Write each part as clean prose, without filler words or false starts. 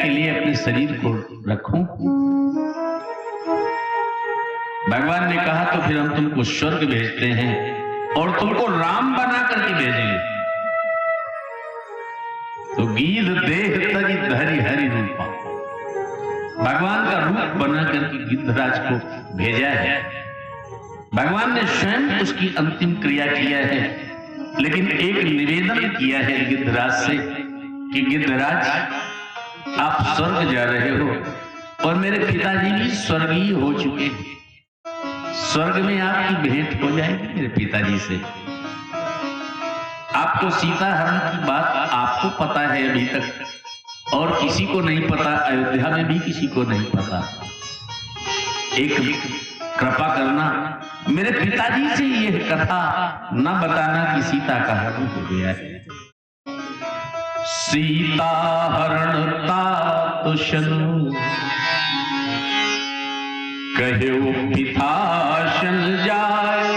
के लिए अपने शरीर को रखूं? भगवान ने कहा तो फिर हम तुमको स्वर्ग भेजते हैं और तुमको राम बना करके भेजेंगे। तो गीध देह तरी धरि हरि रूपा, भगवान का रूप बना करके गिद्धराज को भेजा है। भगवान ने स्वयं उसकी अंतिम क्रिया किया है, लेकिन एक निवेदन किया है गिद्धराज से कि गिद्धराज, आप स्वर्ग जा रहे हो और मेरे पिताजी भी स्वर्गीय हो चुके हैं। स्वर्ग में आपकी भेंट हो जाएगी मेरे पिताजी से। आपको सीता हरण की बात आपको पता है अभी तक, और किसी को नहीं पता, अयोध्या में भी किसी को नहीं पता। एक कृपा करना, मेरे पिताजी से यह कथा न बताना कि सीता का हरण हो गया है। सीता हरण तात शनु, कहो पिताशन जाए,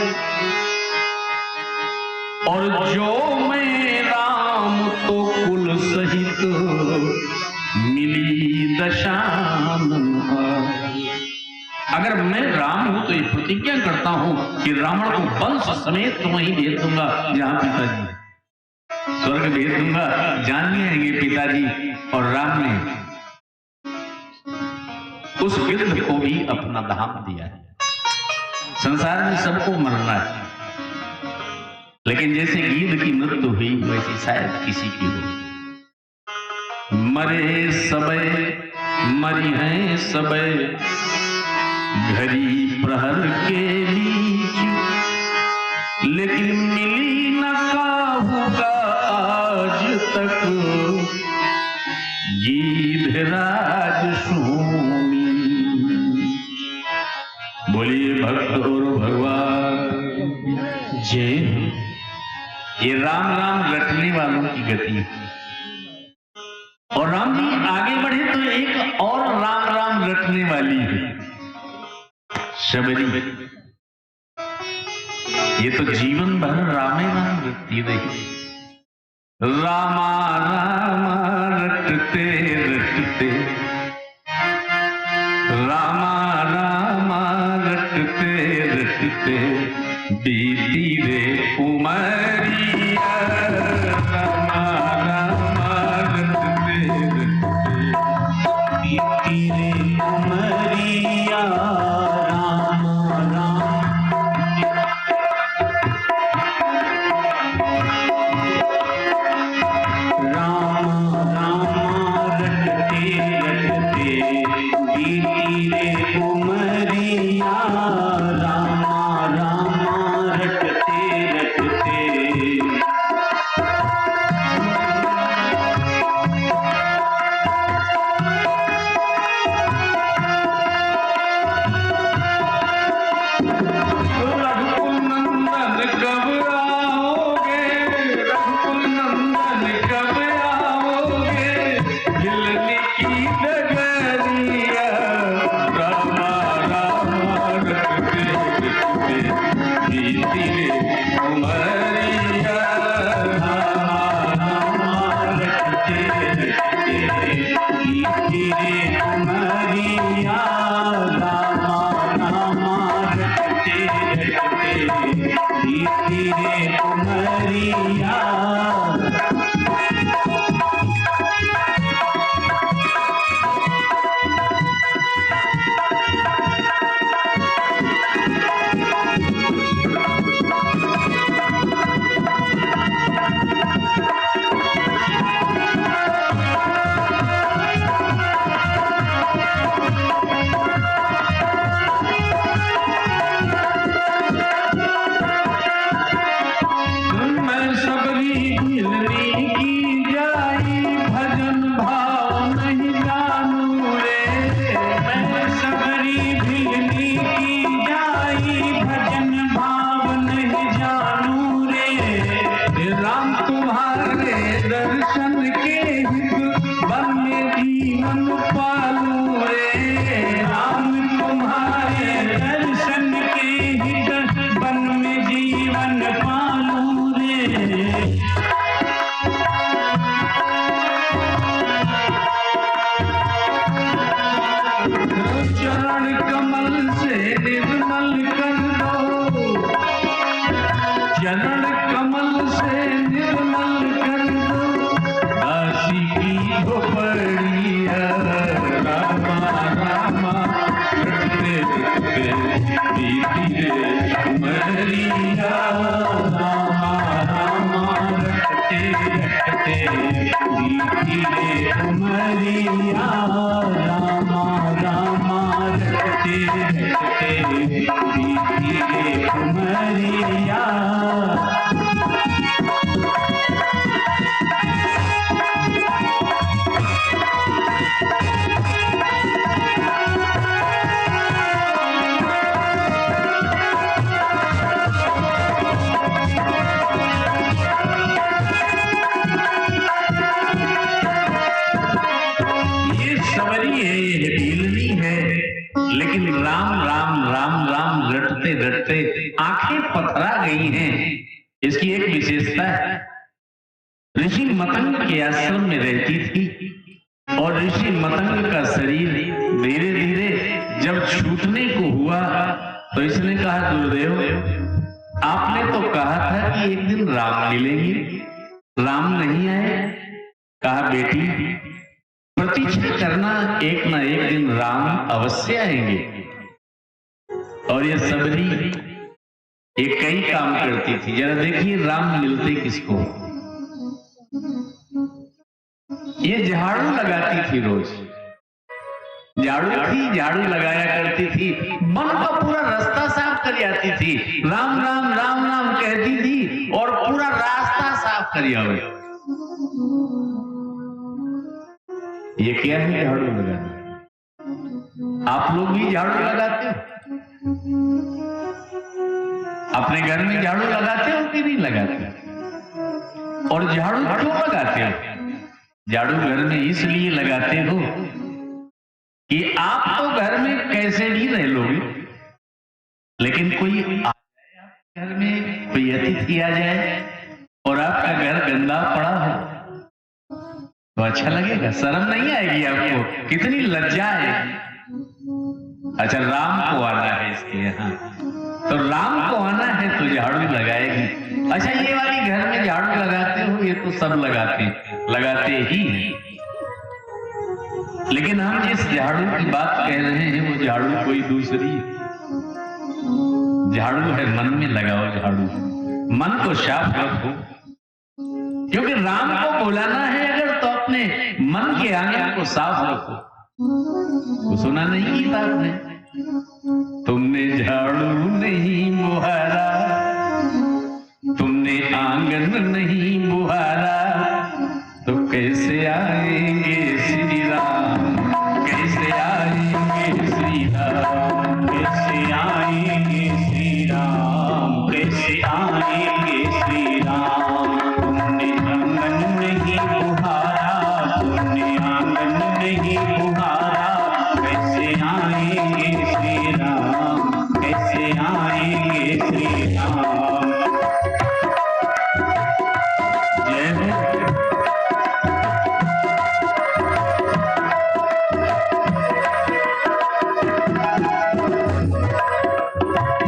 और जो मैं राम तो कुल सहित मिली दशानन। अगर मैं राम हूं तो ये प्रतिज्ञा करता हूं कि रावण को वंश समेत तो वहीं भेज दूंगा जहां पिताजी, स्वर्ग भेज दूंगा। जान लेंगे पिताजी और राम ने उस गिद्ध को भी अपना धाम दिया है। संसार में सबको मरना है, लेकिन जैसे गीध की मृत्यु हुई वैसी शायद किसी की हो। मरे सबे मरी हैं सबे, घड़ी प्रहर के बीच, लेकिन मिली न काहूगा आज तक गीधराज स्वामी। बोलिए भक्त और भगवान जय। ये राम राम रटने वालों की गति है। और राम जी आगे बढ़े तो एक और राम राम रटने वाली है, शबरी। ये तो जीवन भर रामे राम रटती रही। रामा रामा रटते रटते, रामा रामा रटते रटते, बीती रे उमरिया। रामा रामा रटते रटते, बीती रे उमरिया। घड़िया रामा रामा रटते रटते बीती रे उमरिया रामा रामा रटते रटते बीती रे उमरिया रामा रामा रटते रटते बीती रे उमरिया। लेकिन राम राम राम राम रटते रटते आंखें पथरा गई हैं। इसकी एक विशेषता है, ऋषि मतंग के आश्रम में रहती थी और ऋषि मतंग का शरीर धीरे धीरे जब छूटने को हुआ तो इसने कहा, गुरुदेव आपने तो कहा था कि एक दिन राम मिलेंगे, राम नहीं आए। कहा, बेटी प्रतीक्षा करना, एक ना एक दिन राम अवश्य आएंगे। और ये सबरी ये कई काम करती थी। जरा देखिए राम मिलते किसको। ये झाड़ू लगाती थी, रोज झाड़ू थी, झाड़ू लगाया करती थी, मन का पूरा रास्ता साफ कर जाती थी। राम राम राम राम कहती थी और पूरा रास्ता साफ कर जाओ। ये क्या है झाड़ू लगाना? आप लोग भी झाड़ू लगाते हो? अपने घर में झाड़ू लगाते हो कि नहीं लगाते? और झाड़ू क्यों लगाते हो? झाड़ू घर में इसलिए लगाते हो कि आप तो घर में कैसे भी रह लोगे, लेकिन कोई आ जाए घर में, कोई अतिथि आ जाए और आपका घर गंदा पड़ा हो तो अच्छा लगेगा? शर्म नहीं आएगी आपको? कितनी लज्जा है। अच्छा, राम को आना है इसके यहाँ, तो राम को आना है तो झाड़ू लगाएगी। अच्छा, ये वाली घर में झाड़ू लगाते हो? ये तो सब लगाते ही हैं। लेकिन हम जिस झाड़ू की बात कह रहे हैं वो झाड़ू कोई दूसरी है। झाड़ू है मन में लगाओ झाड़ू, मन को साफ रखो, क्योंकि राम को बुलाना है अगर तो अपने मन के आंगन को साफ रखो। वो सुना नहीं था आपने? तुमने झाड़ू नहीं बुहारा, तुमने आंगन नहीं बुहारा, तो कैसे आएंगे श्री राम, कैसे आएंगे श्री राम, कैसे आएंगे श्री राम, कैसे आएंगे श्री राम। तुमने आंगन नहीं बुहारा, तुमने आंगन नहीं बुहारा, कैसे आएंगे श्री राम, कैसे आएंगे श्री राम। जय हो।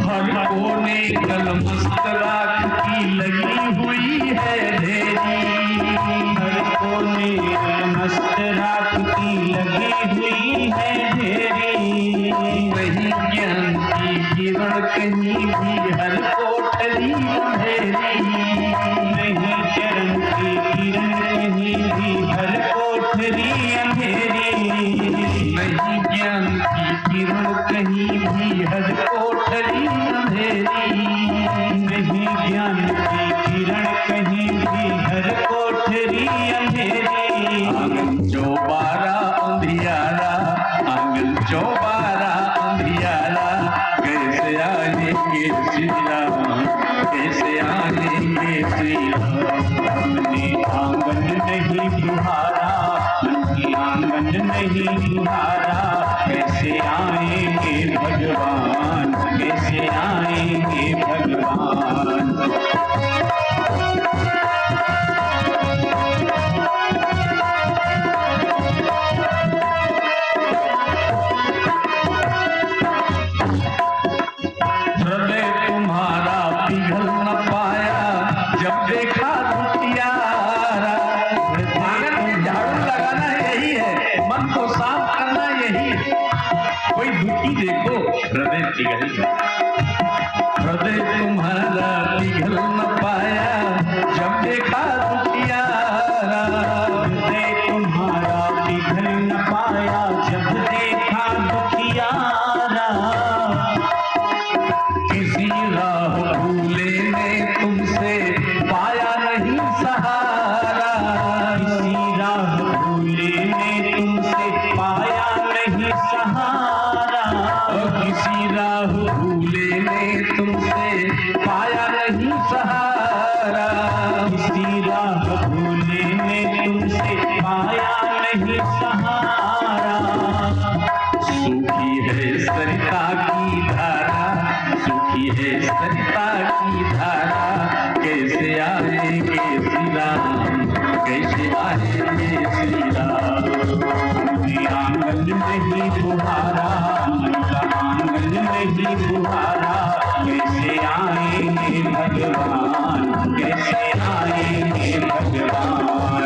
हर कोने कलमस्त राख की लगी हुई है ढेरी, हर कोने कलमस्त राख की लगी हुई है ढेरी। वही ज्ञान की किरण कहीं भी हर कोठरी अंधेरी, नहीं चरण की किरण कहीं भी हर कोठरी अंधेरी, नहीं ज्ञान की किरण कहीं भी हर कोठरी अंधेरी, नहीं ज्ञान की किरण कहीं भी हर कोठरी अंधेरी। आंगन चौबारा अंधियारा, आंगन चौबारा अंधियारा, कैसे आएंगे श्री राम, कैसे आएंगे श्री राम। हमने आंगन नहीं बुहारा, उनकी आंगन नहीं बुहारा, कैसे आएंगे भगवान, कैसे आएंगे भगवान। हृदय तुम्हारा पिघल न पाया जब देखा दुतियारा। आंगन में झाड़ू लगाना यही है, मन को साफ करना यही है। कोई दुखी देखो हृदय पिघल गया, हृदय तुम्हारा पिघल न पाया जब देखा दुखियारा, हृदय तुम्हारा पिघल न पाया जब देखा दुखियारा, किसी राह भूले ने तुमसे पाया नहीं सहारा, किसी राह भूले ने तुमसे पाया नहीं सहारा, किसी राह भूले ने तुमसे पाया नहीं सहारा, किसी राह भूले ने तुमसे पाया नहीं सहारा, सूखी है सरिता की धारा, सूखी है सरिता की धारा, कैसे आएंगे श्री राम, कैसे आएंगे श्री राम, आंगन नहीं बुहारा, मन का आंगन नहीं बुहारा, कैसे आएंगे भगवान, कैसे आएंगे भगवान।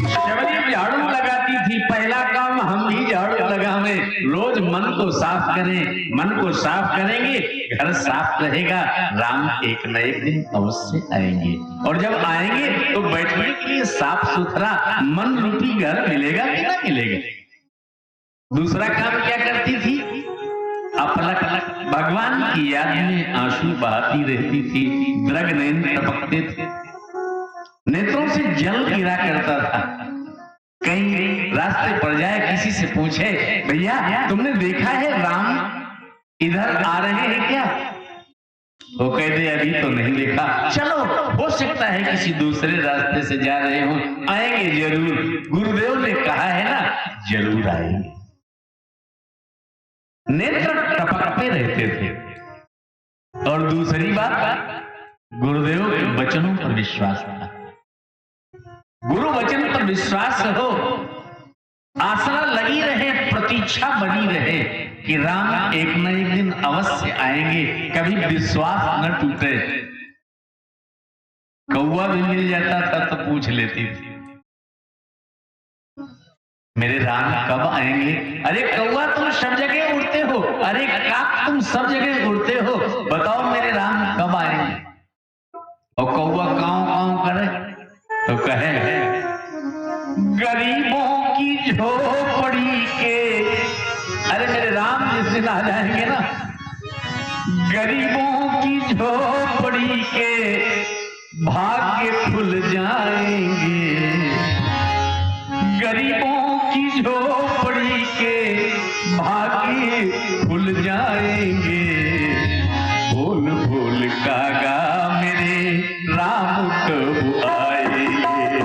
शबरी झाड़ू लगाती थी, पहला काम हम भी झाड़ू लगावे, रोज मन को साफ करें, मन को साफ करेंगे घर साफ रहेगा, राम एक न एक दिन अवश्य आएंगे, और जब आएंगे तो बैठने के लिए साफ सुथरा मन रूपी घर मिलेगा कि ना मिलेगा। दूसरा काम क्या करती थी, अपलक भगवान की याद में आंसू बहाती रहती थी, दृग नयन टपकते थे, नेत्रों से जल गिरा करता था। कहीं रास्ते पर जाए किसी से पूछे, भैया तुमने देखा है राम इधर आ रहे हैं क्या? वो कह दे अभी तो नहीं देखा, चलो हो सकता है किसी दूसरे रास्ते से जा रहे हो, आएंगे जरूर, गुरुदेव ने कहा है ना जरूर आएंगे। नेत्र टपकते रहते थे। और दूसरी बात, गुरुदेव के वचनों पर विश्वास था। गुरु वचन पर विश्वास हो, आसरा लगी रहे, प्रतीक्षा बनी रहे कि राम एक न एक दिन अवश्य आएंगे, कभी विश्वास न टूटे। कौवा भी मिल जाता था तो पूछ लेती थी, मेरे राम कब आएंगे? अरे कौवा तुम सब जगह उड़ते हो, अरे काक तुम सब जगह उड़ते हो, बताओ मेरे राम कब आएंगे? और कौवा कांव कांव करे तो कहे, गरीबों की झोपड़ी के, अरे मेरे राम जिस दिन आ जाएंगे ना, गरीबों की झोपड़ी के भाग्य खुल जाएंगे, गरीबों की झोपड़ी के भाग्य खुल जाएंगे, बोल बोल कागा मेरे राम कब आएंगे,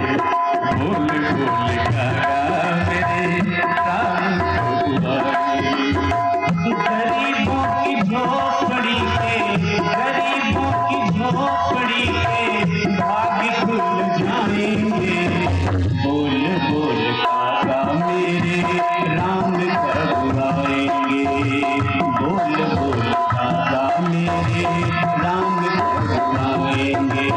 बोल बोल कागा मेरे राम कब आएंगे। गरीबों की झोपड़ी के, गरीबों की झोपड़ी के भाग्य खुल जाएंगे, बोल बोल काका मेरे राम कब आएंगे, बोल बोल काका मेरे राम कब आएंगे।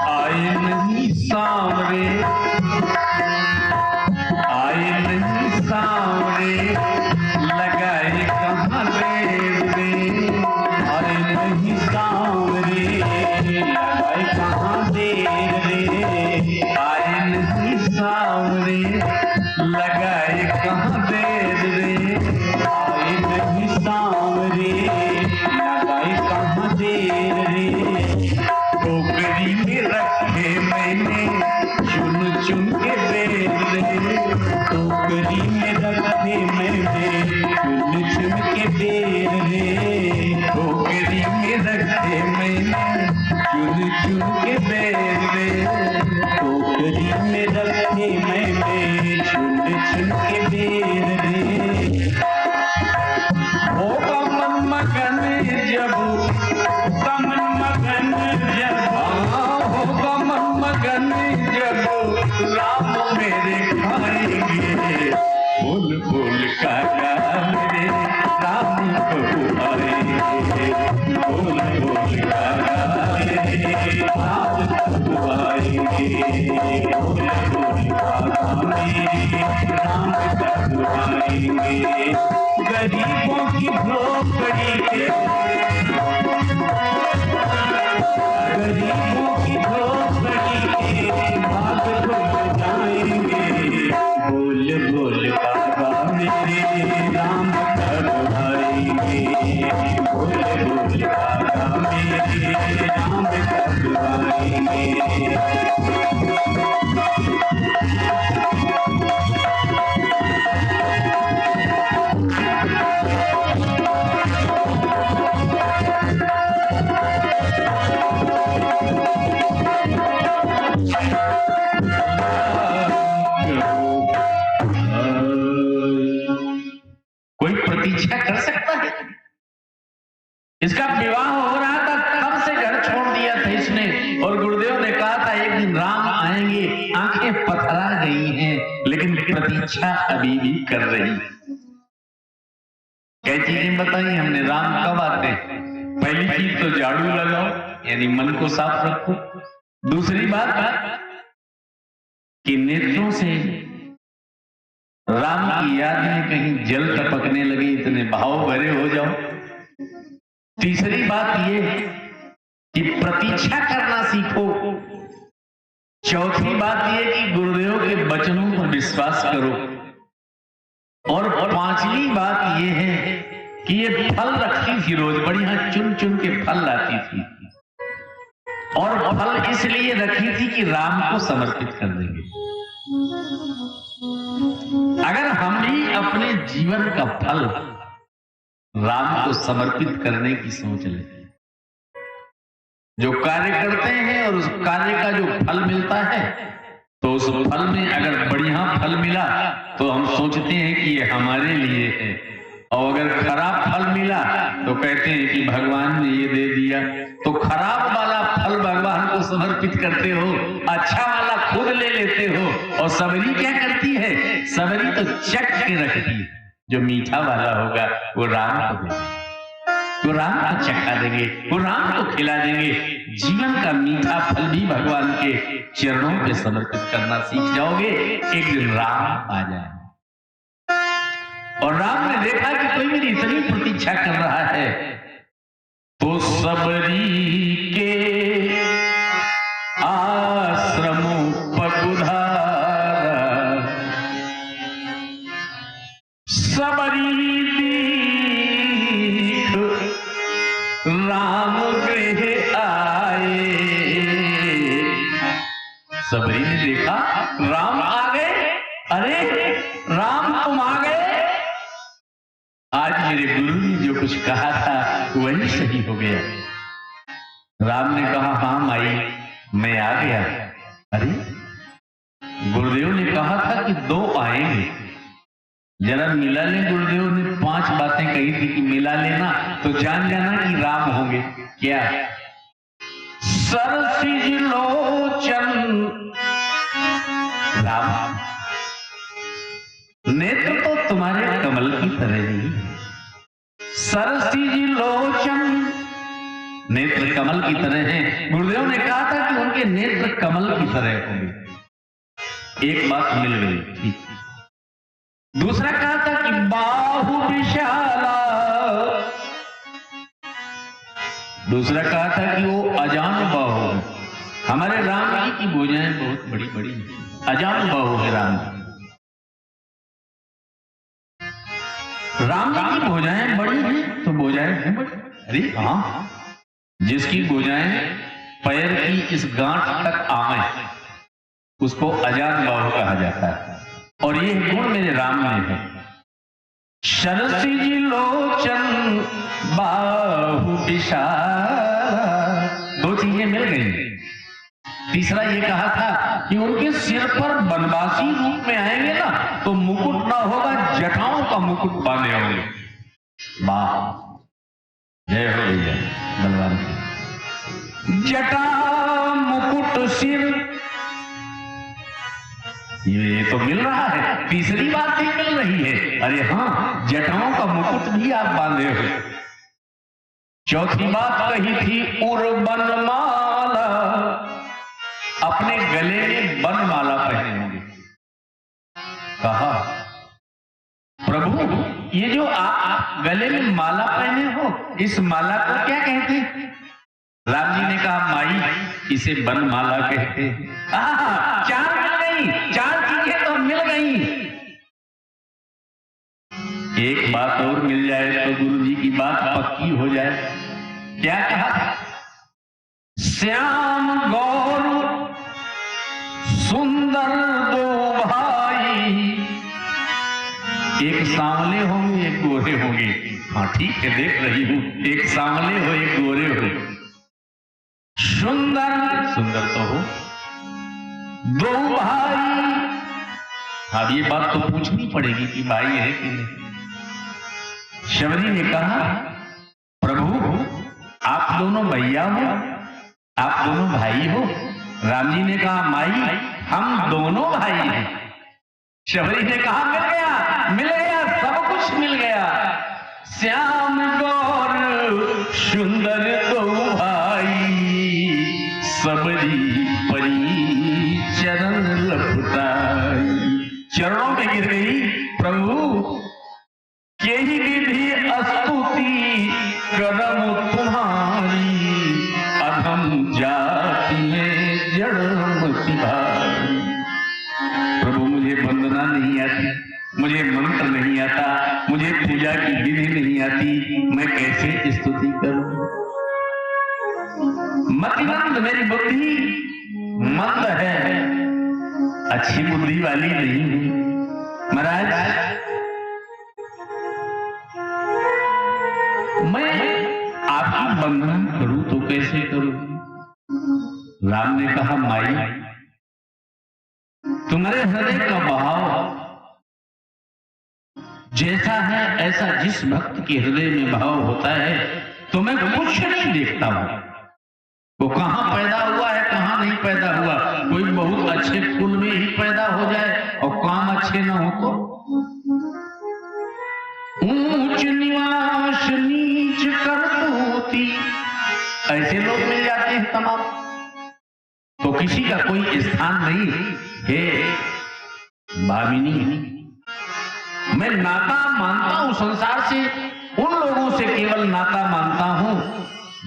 आए नहीं सांवरे, आए नहीं सांवरे, लगाए कहाँ देर रे, आए नहीं सांवरे, लगाए कहाँ देर रे, आए नहीं सांवरे, लगाए कहाँ देर रे, आए नहीं सांवरे, लगाए कहाँ देर रे, टोकरी में रखे मैंने चुन चुन के बेर रे, टोकरी में रखे मैंने चुन चुन के बेर रे, टोकरी में रखे मैंने चुन चुन के बेर रे, टोकरी में रखे मैंने चुन चुन के बेर रे। होगा मन मगन जब तमन गरीबों की झोपड़ी के, गरीबों की झोपड़ी के भाग खुल जाएंगे। बोल बोल बाबा मेरे राम कब आएंगे, बोल बोल बाबा मेरे राम कब आएंगे। कोई प्रतीक्षा कर सकता है? इसका विवाह हो रहा था, कब से घर छोड़ दिया था इसने, और गुरुदेव ने कहा था एक दिन राम आएंगे, आंखें पथरा गई हैं, लेकिन प्रतीक्षा अभी भी कर रही। कई चीजें बताई हमने, राम कब आते हैं? पहली चीज तो झाड़ू लगाओ, यानी मन को साफ रखो। दूसरी बात कि नेत्रों से राम की याद में कहीं जल टपकने लगे, इतने भाव भरे हो जाओ। तीसरी बात यह कि प्रतीक्षा करना सीखो। चौथी बात यह कि गुरुदेव के वचनों पर विश्वास करो। और पांचवी बात यह है कि ये फल रखती थी, रोज बढ़िया चुन चुन के फल लाती थी, और फल इसलिए रखी थी कि राम को समर्पित कर देंगे। अगर हम भी अपने जीवन का फल राम को समर्पित करने की सोच लें, जो कार्य करते हैं और उस कार्य का जो फल मिलता है, तो उस फल में अगर बढ़िया फल मिला तो हम सोचते हैं कि ये हमारे लिए है, और अगर खराब फल मिला तो कहते हैं कि भगवान ने ये दे दिया। तो खराब वाला फल भगवान को समर्पित करते हो, अच्छा वाला खुद ले लेते हो। और सबरी क्या करती है? सबरी तो चख के रखती है, जो मीठा वाला होगा वो राम को देंगे, वो राम को चखा देंगे, वो राम को खिला देंगे। जीवन का मीठा फल भी भगवान के चरणों पे समर्पित करना सीख जाओगे, एक दिन राम आ जाएंगे। और राम ने देखा कि कोई मेरी इतनी प्रतीक्षा कर रहा है, तो सबरी के आश्रमों पगुधारा, सबरी दीख राम गृह आए। सबरी ने देखा राम आ गए, अरे राम तुम आ गए, आज मेरे गुरु ने जो कुछ कहा था वही सही हो गया। राम ने कहा हाँ माई मैं आ गया। अरे गुरुदेव ने कहा था कि 2 आएंगे, जरा मिला ले। गुरुदेव ने 5 बातें कही थी कि मिला लेना तो जान जाना कि राम होंगे। क्या? सरसिज लोचन राम, नेत्र तो तुम्हारे कमल की तरह ही, सरसिज लोचन, नेत्र कमल की तरह हैं। गुरुदेव ने कहा था कि उनके नेत्र कमल की तरह होंगे। एक बात मिल गई, ठीक। दूसरा कहा था कि बाहु विशाला, दूसरा कहा था कि वो अजान बाहु। हमारे राम जी की भुजाएं बहुत बड़ी बड़ी हैं, अजान बाहु है राम जी। राम जी की भुजाएं बड़ी हैं तो भुजाएं हैं बड़ी। अरे हाँ, जिसकी भुजाएं पैर की इस गांठ तक आए उसको अजान बाहु कहा जाता है, और ये गुण मेरे राम में है। शरसिज लोचन बाहु विशाला, 2 चीजें मिल गई। तीसरा ये कहा था कि उनके सिर पर बनवासी रूप में आएंगे ना तो मुकुट ना होगा, जटाओं का मुकुट बांधे होंगे। वाह, जय हो भैया बलवान की। जटा मुकुट सिर, ये तो मिल रहा है। तीसरी बात ही मिल रही है, अरे हाँ जटाओं का मुकुट भी आप बांधे हो। चौथी बात कही थी उर्बन माला, अपने गले में बनमाला पहने होंगे। कहा प्रभु ये जो आप गले में माला पहने हो, इस माला को क्या कहते हैं? राम जी ने कहा, माई इसे बनमाला कहते हैं। चार मिल गई, चार चीजें तो मिल गई। एक बात और मिल जाए तो गुरु जी की बात पक्की हो जाए। क्या कहा? श्याम गौर सुंदर दो भाई, एक सांवले होंगे एक गोरे होंगे। हाँ ठीक है, देख रही हूं, एक सांवले हो एक गोरे हो। सुंदर सुंदर तो हो दो भाई। अब ये बात तो पूछनी पड़ेगी कि भाई है कि नहीं। शबरी ने कहा, प्रभु आप दोनों भैया हो, आप दोनों भाई हो। राम जी ने कहा, माई हम दोनों भाई हैं। शबरी ने कहा, मिल गया, मिल गया, सब कुछ मिल गया। श्याम गौर सुंदर दो भाई, सबरी परी चरण लपटाई। चरणों में गिर गई, प्रभु यही विधि स्तुति करम तुम्हारी, अधम जाति में जड़मति भाई। प्रभु मुझे वंदना नहीं आती, मुझे मंत्र नहीं आता, मुझे पूजा की विधि नहीं आती, मैं कैसे स्तुति करूं? मतिमंद मेरी बुद्धि मंद है, अच्छी बुद्धि वाली नहीं हूं। महाराज मैं आपकी वंदना करूं तो कैसे करूं? राम ने कहा, माई तुम्हारे हृदय का भाव जैसा है, ऐसा जिस भक्त के हृदय में भाव होता है तो मैं कुछ नहीं देखता हूं। वो कहां पैदा हुआ है, कहां नहीं पैदा हुआ। कोई बहुत अच्छे कुल में ही पैदा हो जाए और काम अच्छे ना हो तो ऊंच निवास नीच करतूती, ऐसे लोग मिल जाते हैं तमाम। तो किसी का कोई स्थान नहीं है। भामिनी मैं नाता मानता हूं संसार से, उन लोगों से केवल नाता मानता हूं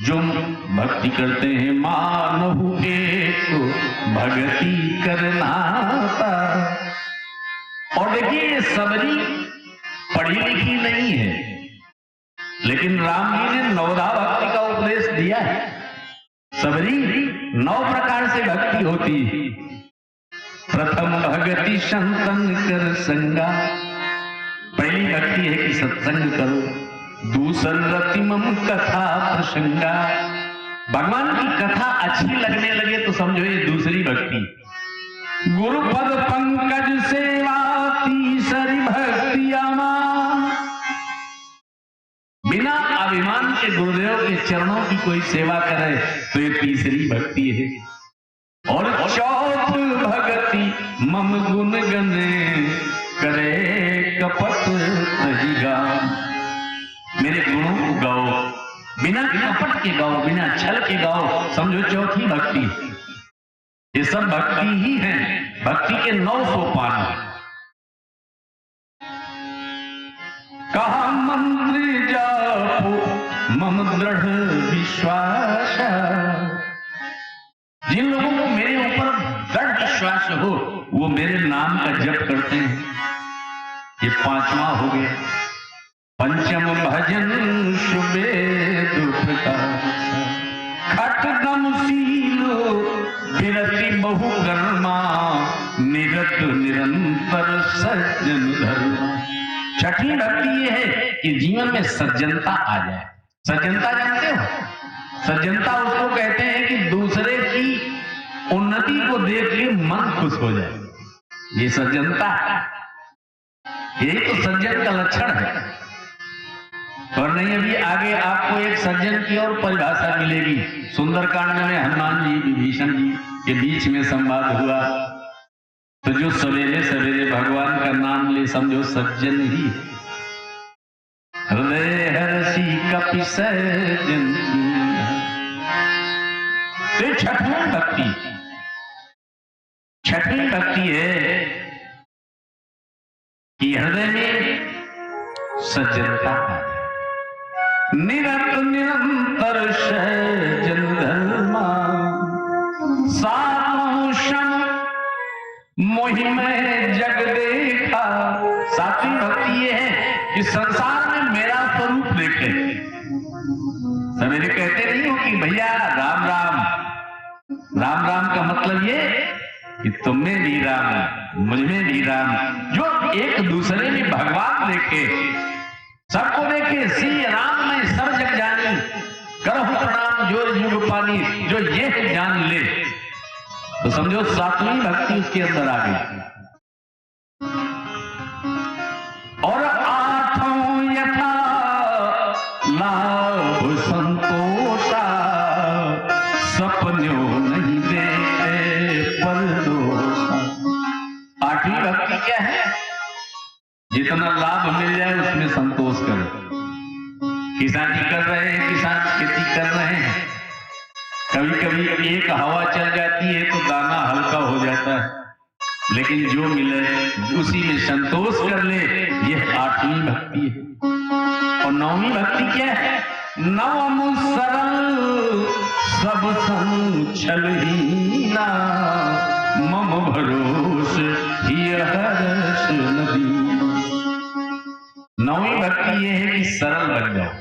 जो भक्ति करते हैं। मानहु एक भक्ति करनाता। और देखिए ये सबरी पढ़ी लिखी नहीं है, लेकिन राम जी ने नवधा भक्ति का उपदेश दिया है। सबरी 9 प्रकार से भक्ति होती है। प्रथम भक्ति संतन कर संगा, पहली भक्ति है कि सत्संग करो। दूसर रतिमम कथा प्रसंगा, भगवान की कथा अच्छी लगने लगे तो समझो ये दूसरी भक्ति। गुरुपद पंकज सेवा तीसरी भक्ति अमान, बिना अभिमान के गुरुदेव के चरणों की कोई सेवा करे तो ये तीसरी भक्ति है। और चौथ भक्ति मम गुण गने, करे कपट नहीं गान। मेरे गुणों को गाओ, बिना कपट के गाओ, बिना छल के गाओ, समझो चौथी भक्ति। ये सब भक्ति ही है, भक्ति के 9 सोपान। कहा मंत्र जापो मम दृढ़ विश्वास, जिन लोगों को मेरे ऊपर दृढ़ विश्वास हो वो मेरे नाम का जप करते हैं। ये 5वां हो गया। पंचम भजन सुबेद प्रकाश, खट दम सीलो विरति बहु कर्मा, निरत निरंतर सज्जन धर्मा। छठी भक्ति ये है कि जीवन में सज्जनता आ जाए। सज्जनता जानते हो? सज्जनता उसको कहते हैं कि दूसरे की उन्नति को देख के मन खुश हो जाए। ये सज्जनता, यही तो सज्जन का लक्षण है। और नहीं अभी आगे आपको एक सज्जन की और परिभाषा मिलेगी। सुंदरकांड में हनुमान जी विभीषण जी के बीच में संवाद हुआ, तो जो सवेरे सवेरे भगवान का नाम ले समझो सज्जन ही। हृदय हर्षी कपि सज्जन, तो छठवीं भक्ति, छठवीं भक्ति है कि हृदय में सज्जनता निरत निरंतर सज्जन धर्मा सातों क्षण मोहि में जग देखा। सातवीं भक्ति ये है कि संसार में मेरा स्वरूप देखे। सवेरे कहते नहीं हो कि भैया राम राम। राम राम का मतलब ये कि तुम में भी राम, मुझ में भी राम, जो एक दूसरे में भगवान देखे, सबको देखे। सी राम में सब जग जानी, करहु प्रणाम जोर जुग पानी, जो ये जान ले तो समझो सातवीं भक्ति उसके अंदर आ गई। और आठों यथा लाभ संतोषा, सपनों नहीं देते परदोषा। आठवीं भक्ति क्या है? जितना लाभ मिल जाए उसमें संतोष करो। किसानी कर रहे हैं, किसान खेती कर रहे हैं, कभी कभी एक हवा चल जाती है तो दाना हल्का हो जाता है, लेकिन जो मिले उसी में संतोष कर ले, यह आठवीं भक्ति है। और नौवीं भक्ति क्या है? नवम सरल सब संग छलहीना, मम भरोस हिय हर्ष नदी। नौवीं भक्ति यह है कि सरल बन जाओ,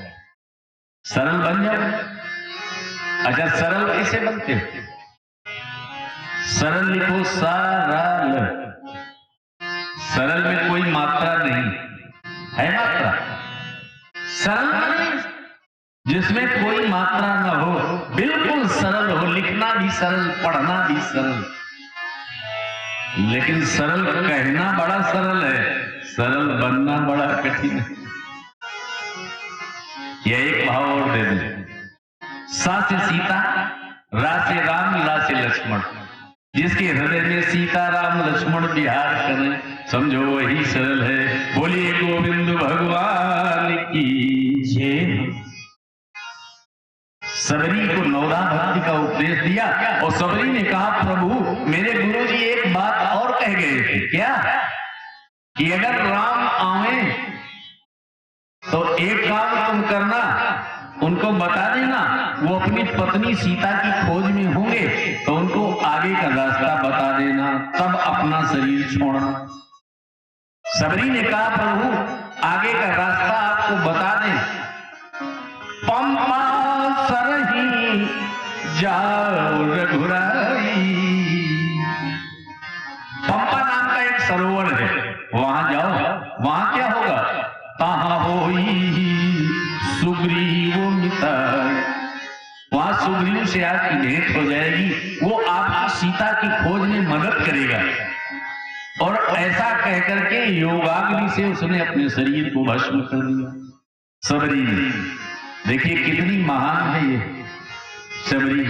सरल बन जाओ। अच्छा, सरल कैसे बनते हो? सरल लिखो सरल। सरल में कोई मात्रा नहीं है, मात्रा सरल जिसमें कोई मात्रा न हो, बिल्कुल सरल हो, लिखना भी सरल, पढ़ना भी सरल। लेकिन सरल कहना बड़ा सरल है, सरल बनना बड़ा कठिन है। यह एक भाव और दे दे। सा से सीता, रा से राम, ला से लक्ष्मण। जिसके हृदय में सीता राम लक्ष्मण विहार करें, समझो वही सरल है। बोलिए गोविंद भगवान की जय। सबरी को नौरा भक्ति का उपदेश दिया और सबरी ने कहा, प्रभु मेरे गुरुजी एक बात और कह गए थे। क्या? कि अगर राम आवे तो एक काम तुम करना, उनको बता देना वो अपनी पत्नी सीता की खोज में होंगे, तो उनको आगे का रास्ता बता देना, तब अपना शरीर छोड़ना। सबरी ने कहा, प्रभु आगे का रास्ता आपको बता दें। पंपा सरही जाओ रघुराई। पंपा नाम का एक सरोवर है, वहां जाओ। वहां क्या होगा? तहां होई सुग्रीव मिताई। वहां सुग्रीव से आपकी भेंट हो जाएगी, वो आपकी सीता की खोज में मदद करेगा। और ऐसा कहकर के योगाग्नि से उसने अपने शरीर को भस्म कर दिया। सबरी, देखिए कितनी महान है ये सबरी।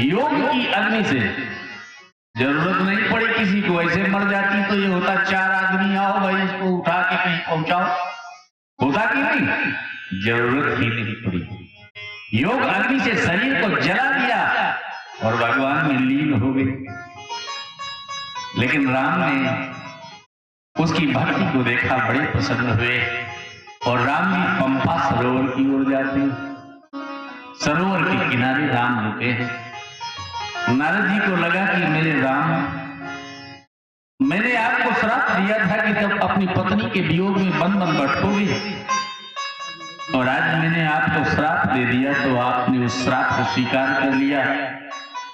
योग की अग्नि से जरूरत नहीं पड़ी किसी को, ऐसे मर जाती तो ये होता 4 आदमी आओ भाई इसको उठा के कहीं पहुंचाओ, होता कि नहीं? जरूरत ही नहीं पड़ी। योग अग्नि से शरीर को जला दिया और भगवान में लीन हो गए। लेकिन राम ने उसकी भक्ति को देखा, बड़े प्रसन्न हुए और राम जी पंपा सरोवर की ओर जाते हैं। सरोवर के किनारे राम रुके हैं। नारद जी को लगा कि मेरे राम, मैंने आपको श्राप दिया था कि जब अपनी पत्नी के वियोग में बन बन भटकोगे, और आज मैंने आपको श्राप दे दिया तो आपने उस श्राप को स्वीकार कर लिया।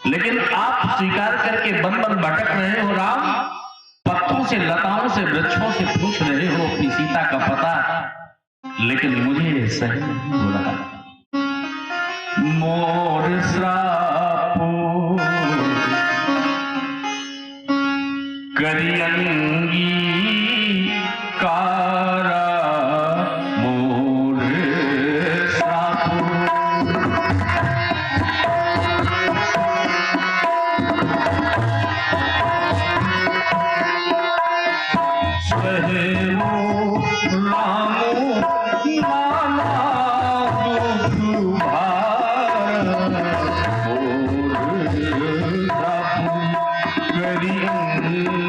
लेकिन आप स्वीकार करके बन बन भटक रहे हो राम, पत्तों से, लताओं से, वृक्षों से पूछ रहे हो अपनी सीता का पता, लेकिन मुझे सही नहीं हो रहा। मोर श्रापो करियंगी कारा, मोर श्रापो सहमो रामो नाना दुभार, मोर श्रापो करियंगी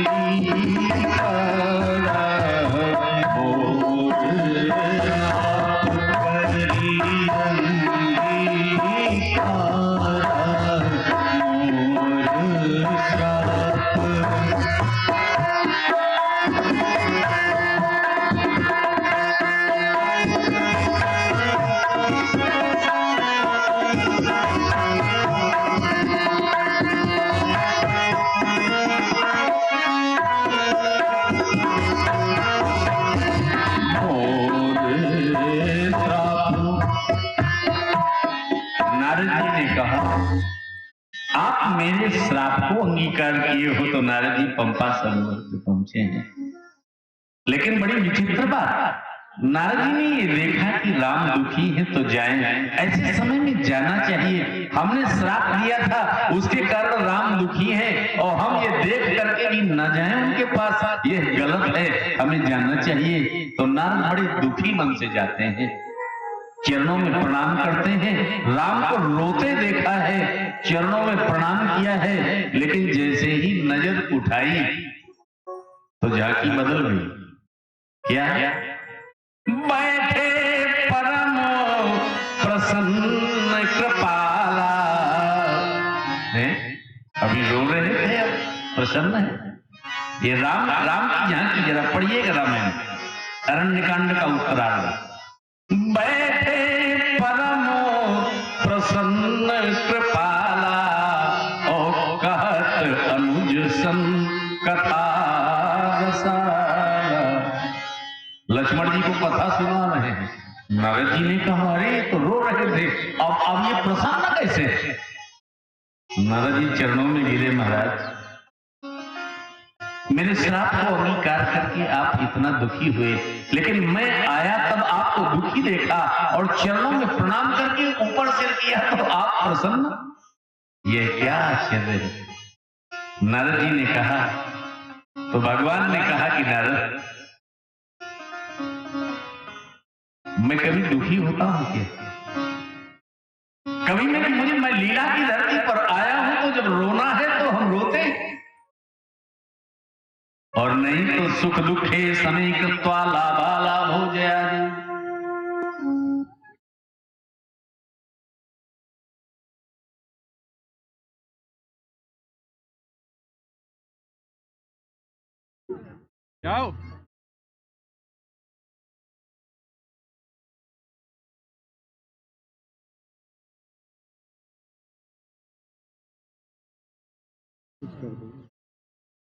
आप मेरे श्राप को अंगीकार किए हो तो नारद जी पंपा सरोवर पे पहुंचे हैं। लेकिन बड़ी विचित्र बात, नारद जी ने ये देखा कि राम दुखी है तो जाएं, ऐसे समय में जाना चाहिए। हमने श्राप दिया था, उसके कारण राम दुखी है और हम ये देख करके भी न जाएं उनके पास, ये गलत है, हमें जाना चाहिए। तो नारद बड़े दुखी मन से जाते हैं, चरणों में प्रणाम करते हैं। राम को रोते देखा है, चरणों में प्रणाम किया है, लेकिन जैसे ही नजर उठाई तो झांकी बदल गई। क्या? बैठे परम प्रसन्न कृपाला। अभी रो रहे थे, अब प्रसन्न है। ये राम की झांकी जरा पढ़िएगा रामायण अरण्यकांड का उत्तरार्ध। बैठे परम प्रसन्न कृपाला और कहत अनुज सन कथा रसाला। लक्ष्मण जी को कथा सुना रहे हैं। नारद जी ने कहा अरे तो रो रहे थे, अब ये प्रसन्न कैसे? नारद जी चरणों में गिरे, महाराज मेरे श्राप को अंगीकार करके आप इतना दुखी हुए, लेकिन मैं आया तब आपको दुखी देखा और चरणों में प्रणाम करके ऊपर सिर किया तो आप प्रसन्न। यह क्या आश्चर्य है? नारद जी ने कहा, तो भगवान ने कहा कि नारद मैं कभी दुखी होता हूं क्या? कभी मैं लीला की धरती पर आया हूं तो जब रोना है तो हम रोते हैं, और नहीं तो सुख दुखे समय कृत्वा लाभा लाभ हो जया। जाओ। कुछ कर दो।